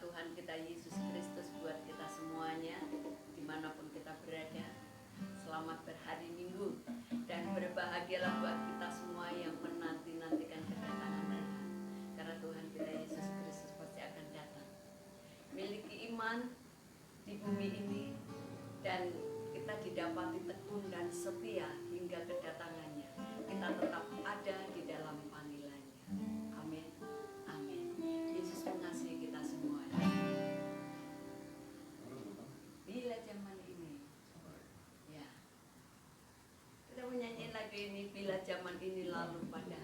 Tuhan kita Yesus Kristus buat kita semuanya, dimanapun kita berada. Selamat berhari Minggu dan berbahagialah buat kita semua yang menanti-nantikan kedatangan Tuhan. Karena Tuhan kita Yesus Kristus pasti akan datang. Miliki iman di bumi ini dan kita didapati tekun dan setia hingga kedatangannya. Kita tetap ada di dalam panggilannya. Amin. Amin. Yesus mengasihi kita semua. Bila zaman ini, ya, kita menyanyi lagu ini. Bila zaman ini lalu pada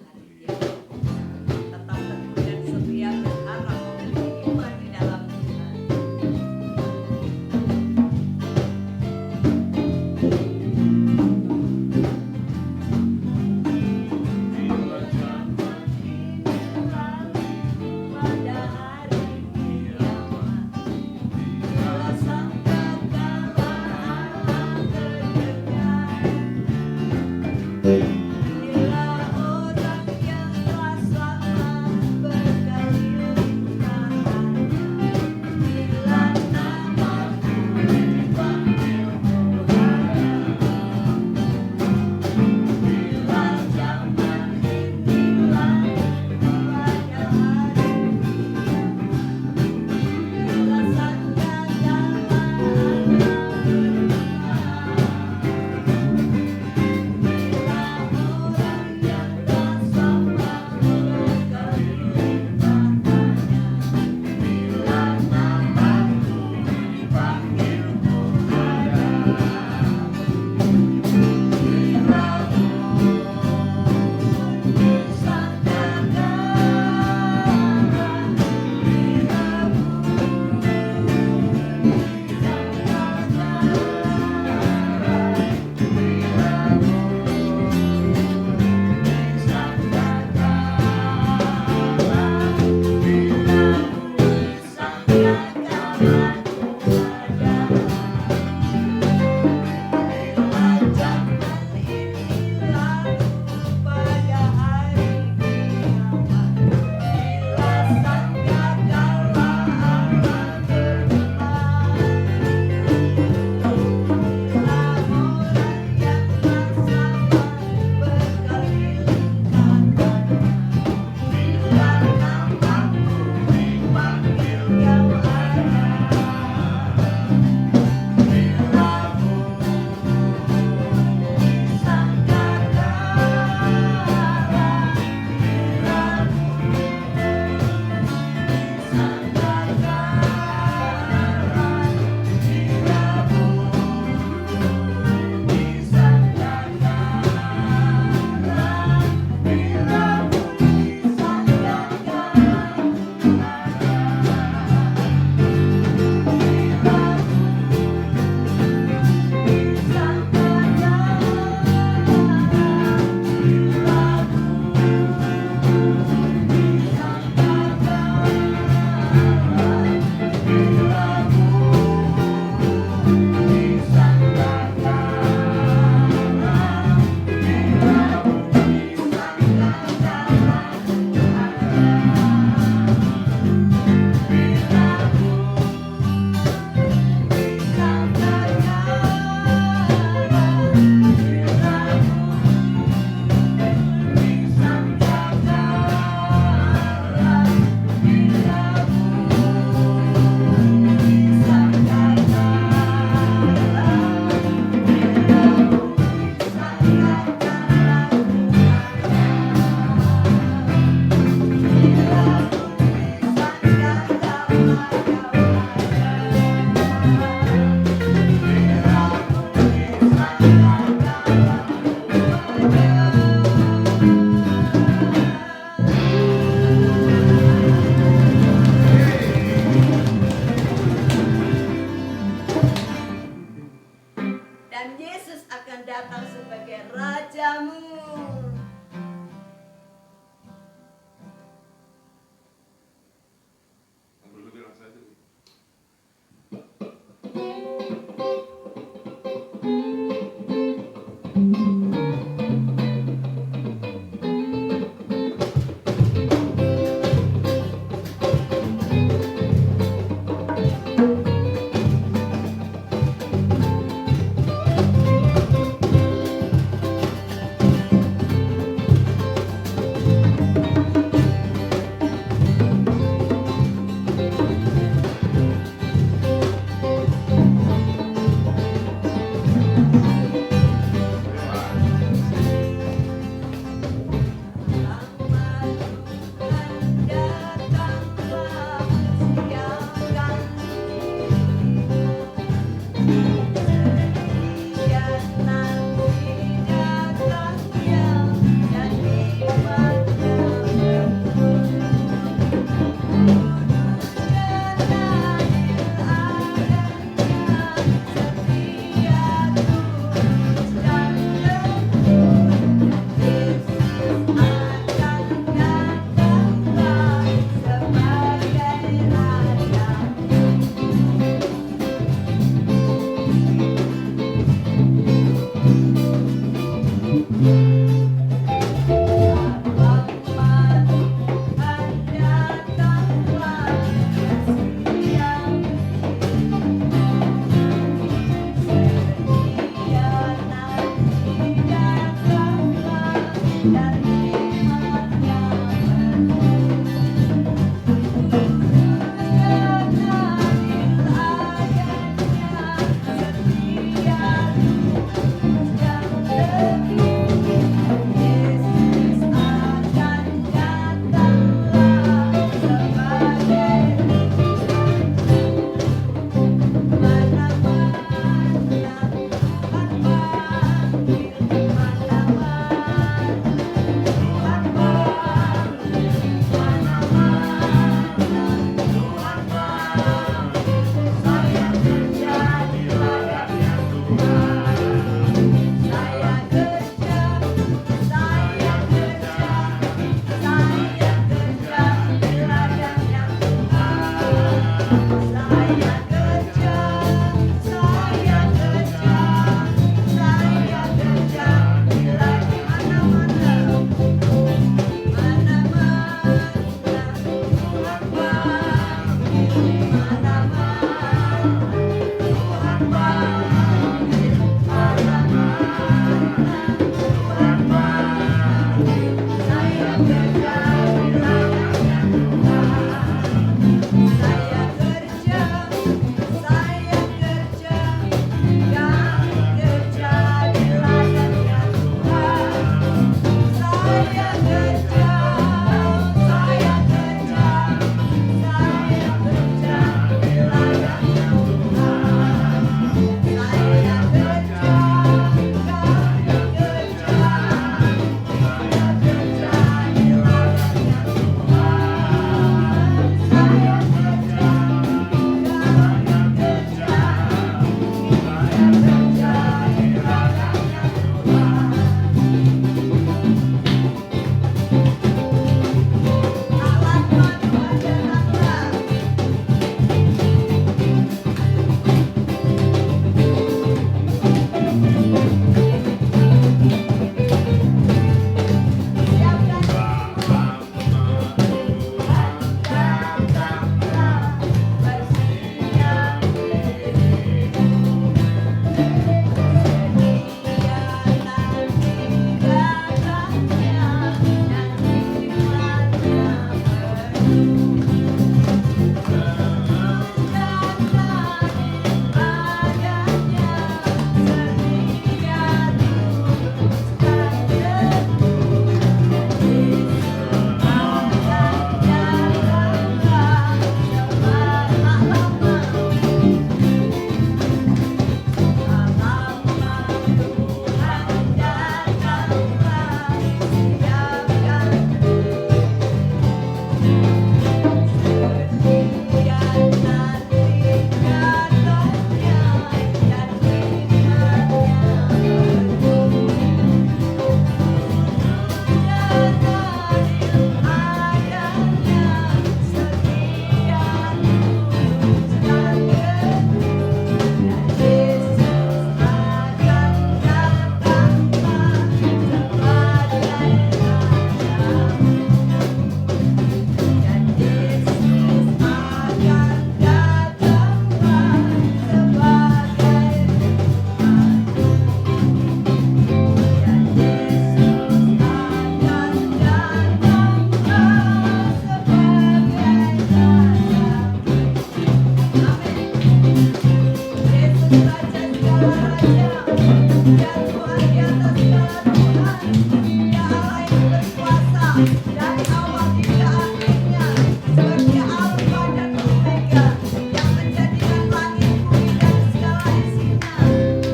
dari awal hingga akhirnya, seperti Alfa dan Omega yang menjadikan langit, bumi dan segala isinya. Amin.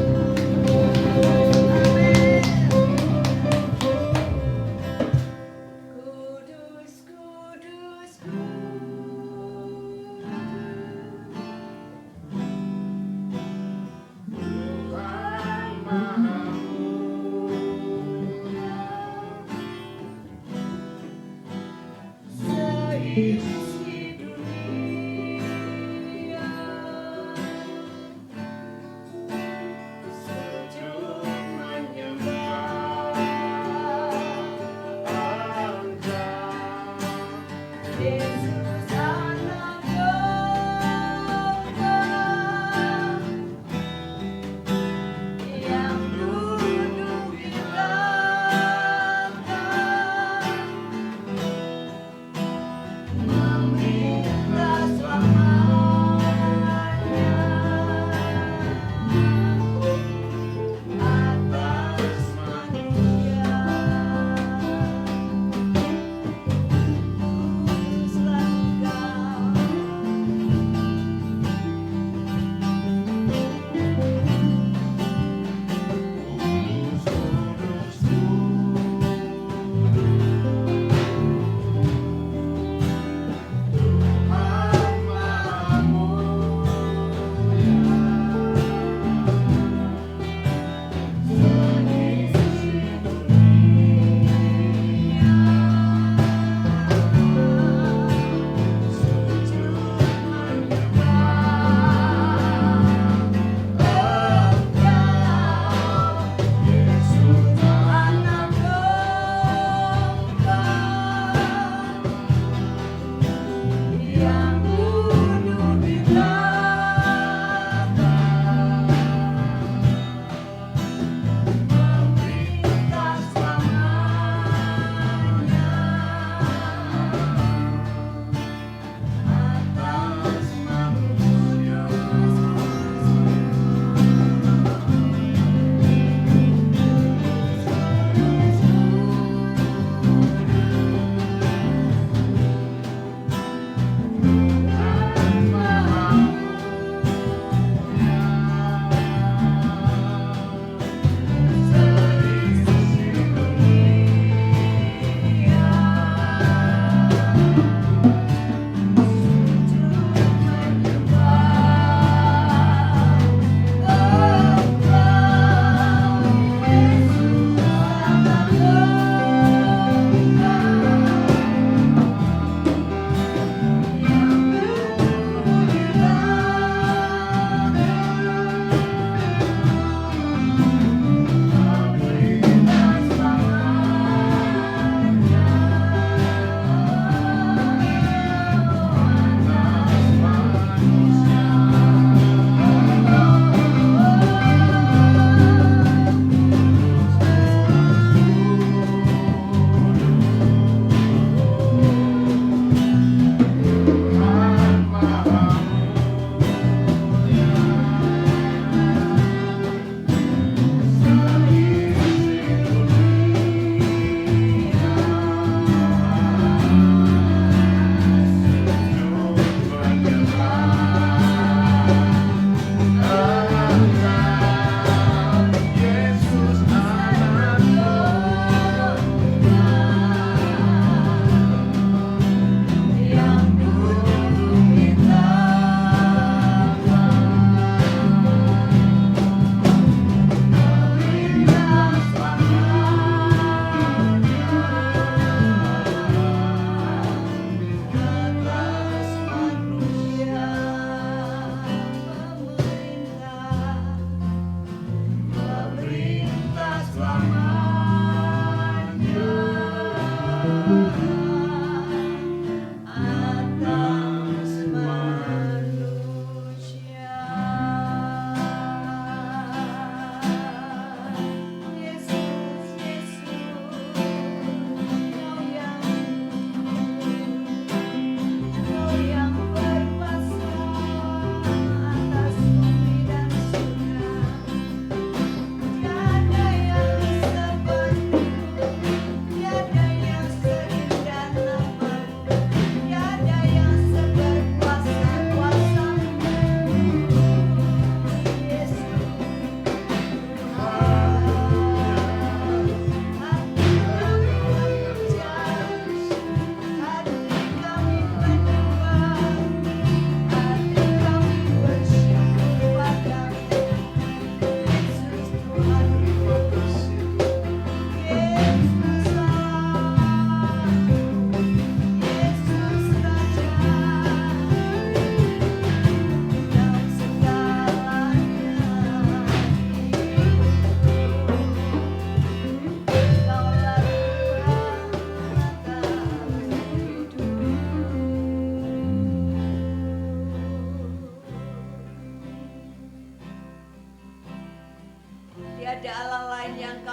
Kudus, kudus, Tuhan Maha seisi dunia, sujud menyembah Engkau. Yesus anak domba yang duduk di tahta, meminta selamanya atas manusia. Kuduslah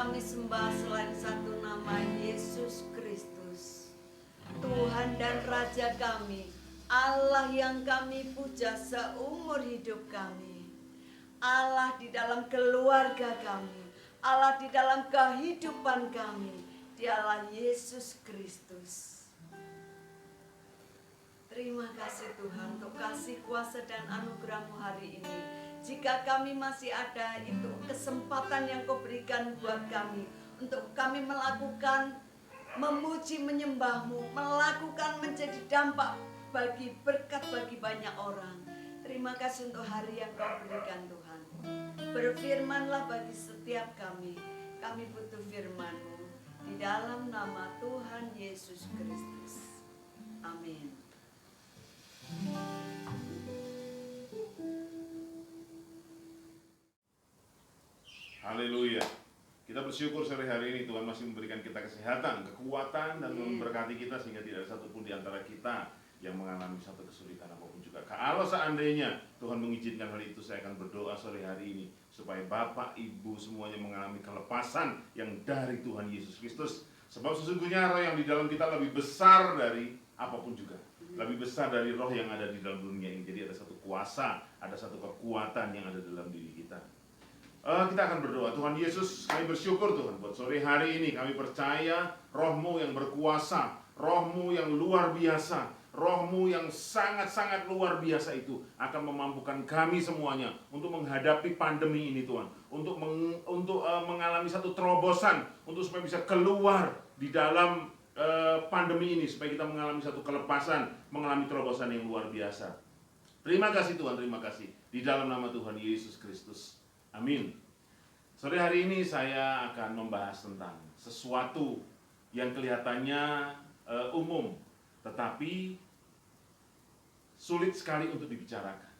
kami sembah selain satu nama, Yesus Kristus, Tuhan dan Raja kami, Allah yang kami puja seumur hidup kami, Allah di dalam keluarga kami, Allah di dalam kehidupan kami, Dialah Yesus Kristus. Terima kasih Tuhan untuk kasih kuasa dan anugerah-Mu hari ini. Jika kami masih ada, itu kesempatan yang Kau berikan buat kami untuk kami melakukan memuji menyembah-Mu, melakukan menjadi dampak bagi berkat bagi banyak orang. Terima kasih untuk hari yang Kau berikan Tuhan. Berfirmanlah bagi setiap kami. Kami butuh firman-Mu di dalam nama Tuhan Yesus Kristus. Amin. Haleluya. Kita bersyukur sore hari ini Tuhan masih memberikan kita kesehatan, kekuatan, dan memberkati kita sehingga tidak ada satupun di antara kita yang mengalami satu kesulitan apapun juga. Kalau seandainya Tuhan mengizinkan hal itu, saya akan berdoa sore hari ini supaya Bapak, Ibu semuanya mengalami kelepasan yang dari Tuhan Yesus Kristus. Sebab sesungguhnya roh yang di dalam kita lebih besar dari apapun juga. Lebih besar dari roh yang ada di dalam dunia ini. Jadi ada satu kuasa, ada satu kekuatan yang ada dalam diri kita. Kita akan berdoa. Tuhan Yesus, kami bersyukur Tuhan buat sore hari ini. Kami percaya roh-Mu yang berkuasa, roh-Mu yang luar biasa, roh-Mu yang sangat-sangat luar biasa itu akan memampukan kami semuanya untuk menghadapi pandemi ini Tuhan. Untuk mengalami satu terobosan, untuk supaya bisa keluar di dalam pandemi ini, supaya kita mengalami satu kelepasan, mengalami terobosan yang luar biasa. Terima kasih Tuhan, terima kasih. Di dalam nama Tuhan Yesus Kristus. Amin. Sore hari ini saya akan membahas tentang sesuatu yang kelihatannya umum, tetapi sulit sekali untuk dibicarakan.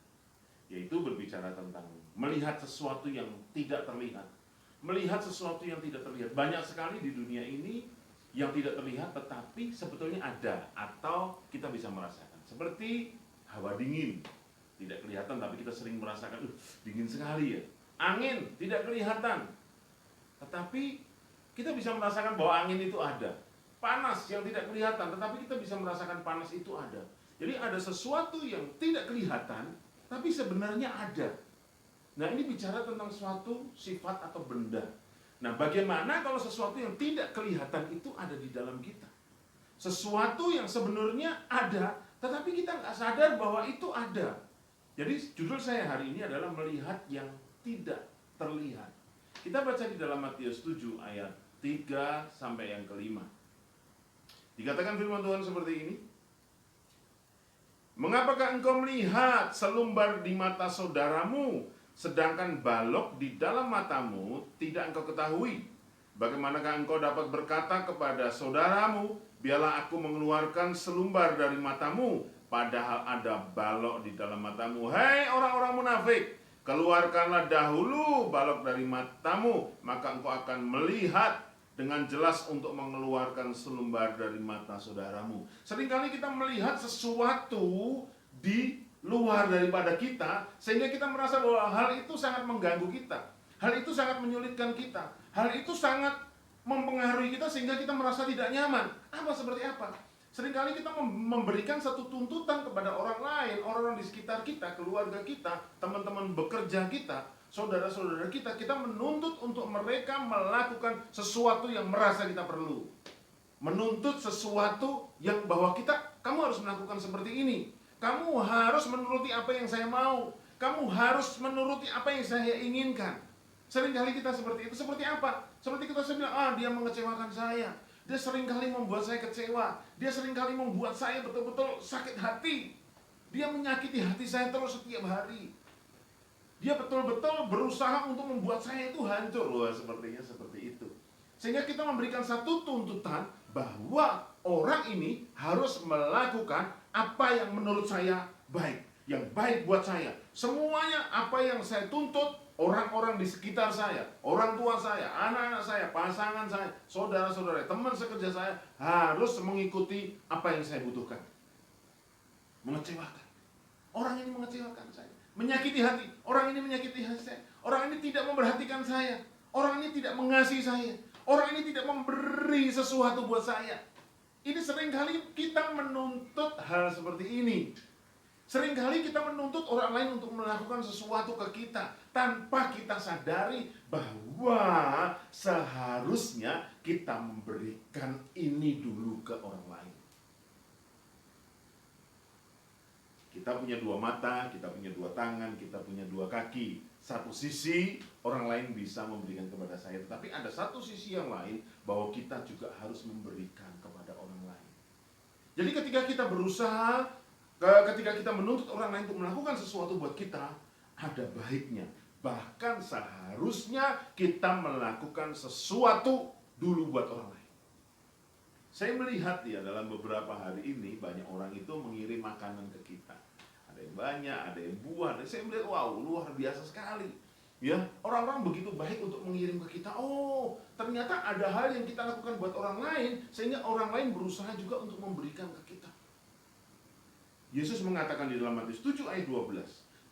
Yaitu berbicara tentang melihat sesuatu yang tidak terlihat. Melihat sesuatu yang tidak terlihat. Banyak sekali di dunia ini yang tidak terlihat tetapi sebetulnya ada atau kita bisa merasakan. Seperti hawa dingin, tidak kelihatan tapi kita sering merasakan, dingin sekali ya. Angin tidak kelihatan, tetapi kita bisa merasakan bahwa angin itu ada. Panas yang tidak kelihatan, tetapi kita bisa merasakan panas itu ada. Jadi ada sesuatu yang tidak kelihatan, tapi sebenarnya ada. Nah ini bicara tentang suatu sifat atau benda. Nah bagaimana kalau sesuatu yang tidak kelihatan itu ada di dalam kita? Sesuatu yang sebenarnya ada, tetapi kita nggak sadar bahwa itu ada. Jadi judul saya hari ini adalah melihat yang tidak terlihat. Kita baca di dalam Matius 7 ayat 3 sampai yang kelima. Dikatakan firman Tuhan seperti ini. Mengapakah engkau melihat selumbar di mata saudaramu, sedangkan balok di dalam matamu tidak engkau ketahui? Bagaimanakah engkau dapat berkata kepada saudaramu, biarlah aku mengeluarkan selumbar dari matamu, padahal ada balok di dalam matamu? Hei orang-orang munafik, keluarkanlah dahulu balok dari matamu, maka engkau akan melihat dengan jelas untuk mengeluarkan selumbar dari mata saudaramu. Seringkali kita melihat sesuatu di luar daripada kita, sehingga kita merasa bahwa hal itu sangat mengganggu kita, hal itu sangat menyulitkan kita, hal itu sangat mempengaruhi kita sehingga kita merasa tidak nyaman. Seperti apa? Seringkali kita memberikan satu tuntutan kepada orang lain, orang-orang di sekitar kita, keluarga kita, teman-teman bekerja kita, saudara-saudara kita. Kita menuntut untuk mereka melakukan sesuatu yang merasa kita perlu. Menuntut sesuatu yang bahwa kamu harus melakukan seperti ini. Kamu harus menuruti apa yang saya mau. Kamu harus menuruti apa yang saya inginkan. Seringkali kita seperti itu. Seperti apa? Seperti kita bilang, dia mengecewakan saya. Dia seringkali membuat saya kecewa. Dia seringkali membuat saya betul-betul sakit hati. Dia menyakiti hati saya terus setiap hari. Dia betul-betul berusaha untuk membuat saya itu hancur. Wah, sepertinya seperti itu. Sehingga kita memberikan satu tuntutan bahwa orang ini harus melakukan apa yang menurut saya baik. Yang baik buat saya. Semuanya apa yang saya tuntut, orang-orang di sekitar saya, orang tua saya, anak-anak saya, pasangan saya, saudara-saudara, teman sekerja saya harus mengikuti apa yang saya butuhkan. Mengecewakan. Orang ini mengecewakan saya. Menyakiti hati. Orang ini menyakiti hati saya. Orang ini tidak memperhatikan saya. Orang ini tidak mengasihi saya. Orang ini tidak memberi sesuatu buat saya. Ini seringkali kita menuntut hal seperti ini. Seringkali kita menuntut orang lain untuk melakukan sesuatu ke kita tanpa kita sadari bahwa seharusnya kita memberikan ini dulu ke orang lain. Kita punya dua mata, kita punya dua tangan, kita punya dua kaki. Satu sisi orang lain bisa memberikan kepada saya, tetapi ada satu sisi yang lain bahwa kita juga harus memberikan kepada orang lain. Jadi ketika kita berusaha, ketika kita menuntut orang lain untuk melakukan sesuatu buat kita, ada baiknya. Bahkan seharusnya kita melakukan sesuatu dulu buat orang lain. Saya melihat ya dalam beberapa hari ini banyak orang itu mengirim makanan ke kita. Ada yang banyak, ada yang buah. Dan saya melihat, wow, luar biasa sekali. Ya, orang-orang begitu baik untuk mengirim ke kita. Oh, ternyata ada hal yang kita lakukan buat orang lain sehingga orang lain berusaha juga untuk memberikan ke kita. Yesus mengatakan di dalam Matius 7 ayat 12,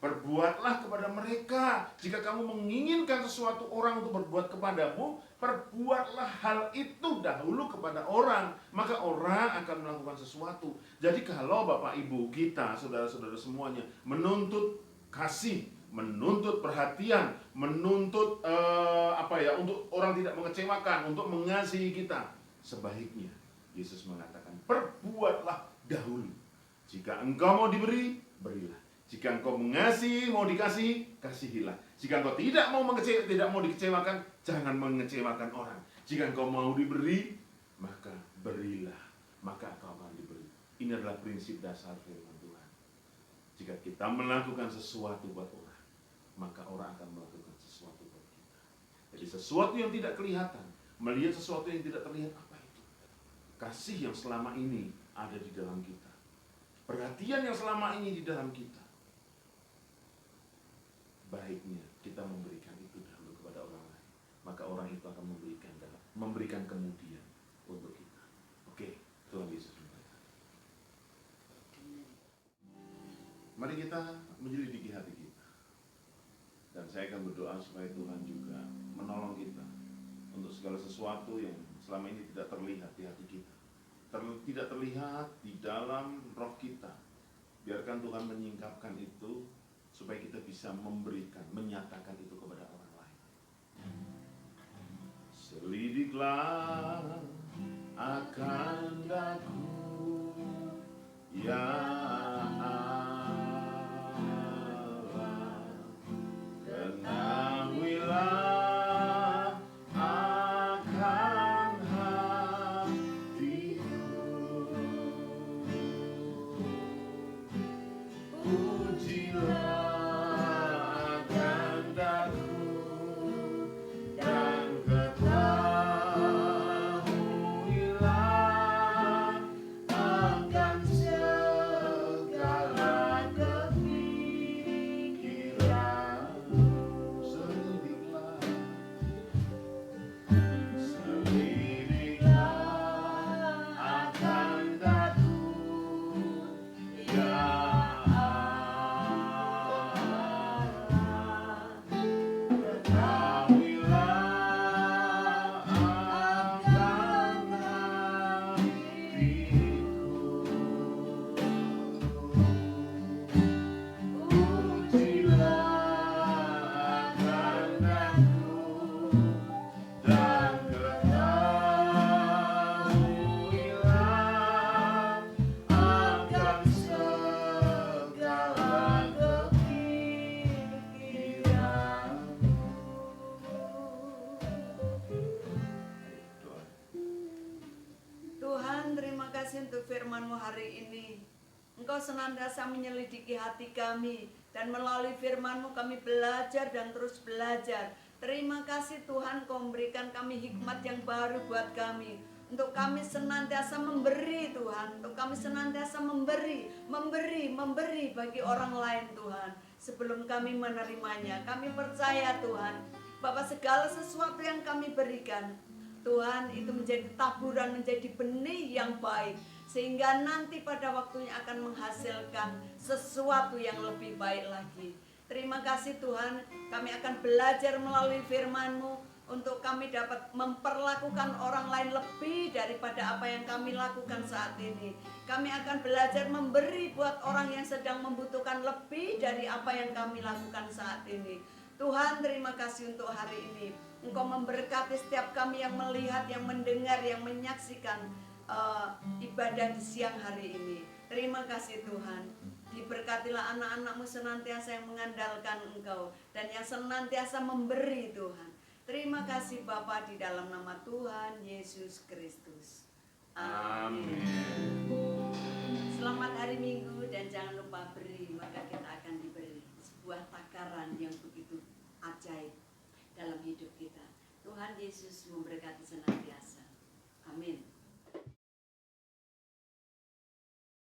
perbuatlah kepada mereka. Jika kamu menginginkan sesuatu orang untuk berbuat kepadamu, perbuatlah hal itu dahulu kepada orang. Maka orang akan melakukan sesuatu. Jadi kalau Bapak Ibu kita, saudara-saudara semuanya, menuntut kasih, menuntut perhatian, menuntut untuk orang tidak mengecewakan, untuk mengasihi kita, sebaiknya Yesus mengatakan, perbuatlah dahulu. Jika engkau mau diberi, berilah. Jika engkau mengasihi, mau dikasihi, kasihilah. Jika engkau tidak mau dikecewakan, jangan mengecewakan orang. Jika engkau mau diberi, maka berilah, maka engkau akan diberi. Ini adalah prinsip dasar firman Tuhan. Jika kita melakukan sesuatu buat orang, maka orang akan melakukan sesuatu buat kita. Jadi sesuatu yang tidak kelihatan, melihat sesuatu yang tidak terlihat, apa itu? Kasih yang selama ini ada di dalam kita. Perhatian yang selama ini di dalam kita. Baiknya kita memberikan itu dahulu kepada orang lain. Maka orang itu akan memberikan kemudian untuk kita. Oke, Tuhan Yesus memberkati. Mari kita menyelidiki hati kita. Dan saya akan berdoa supaya Tuhan juga menolong kita untuk segala sesuatu yang selama ini tidak terlihat di hati kita. Tidak terlihat di dalam roh kita. Biarkan Tuhan menyingkapkan itu supaya kita bisa memberikan, menyatakan itu kepada orang lain. Selidiklah akan daku, ya Allah, ketahuilah untuk firman-Mu hari ini. Engkau senantiasa menyelidiki hati kami, dan melalui firman-Mu kami belajar dan terus belajar. Terima kasih Tuhan, Kau memberikan kami hikmat yang baru buat kami, untuk kami senantiasa memberi Tuhan, untuk kami senantiasa memberi bagi orang lain Tuhan. Sebelum kami menerimanya, kami percaya Tuhan, bahwa segala sesuatu yang kami berikan Tuhan itu menjadi taburan, menjadi benih yang baik, sehingga nanti pada waktunya akan menghasilkan sesuatu yang lebih baik lagi. Terima kasih Tuhan, kami akan belajar melalui firman-Mu, untuk kami dapat memperlakukan orang lain lebih daripada apa yang kami lakukan saat ini. Kami akan belajar memberi buat orang yang sedang membutuhkan lebih dari apa yang kami lakukan saat ini. Tuhan, terima kasih untuk hari ini. Engkau memberkati setiap kami yang melihat, yang mendengar, yang menyaksikan ibadah di siang hari ini. Terima kasih Tuhan. Diberkatilah anak-anak-Mu senantiasa yang mengandalkan Engkau dan yang senantiasa memberi Tuhan. Terima kasih Bapa, di dalam nama Tuhan Yesus Kristus. Amin. Selamat hari Minggu dan jangan lupa beri, maka kita akan diberi sebuah takaran yang begitu ajaib dalam hidup kita. Tuhan Yesus memberkati senantiasa.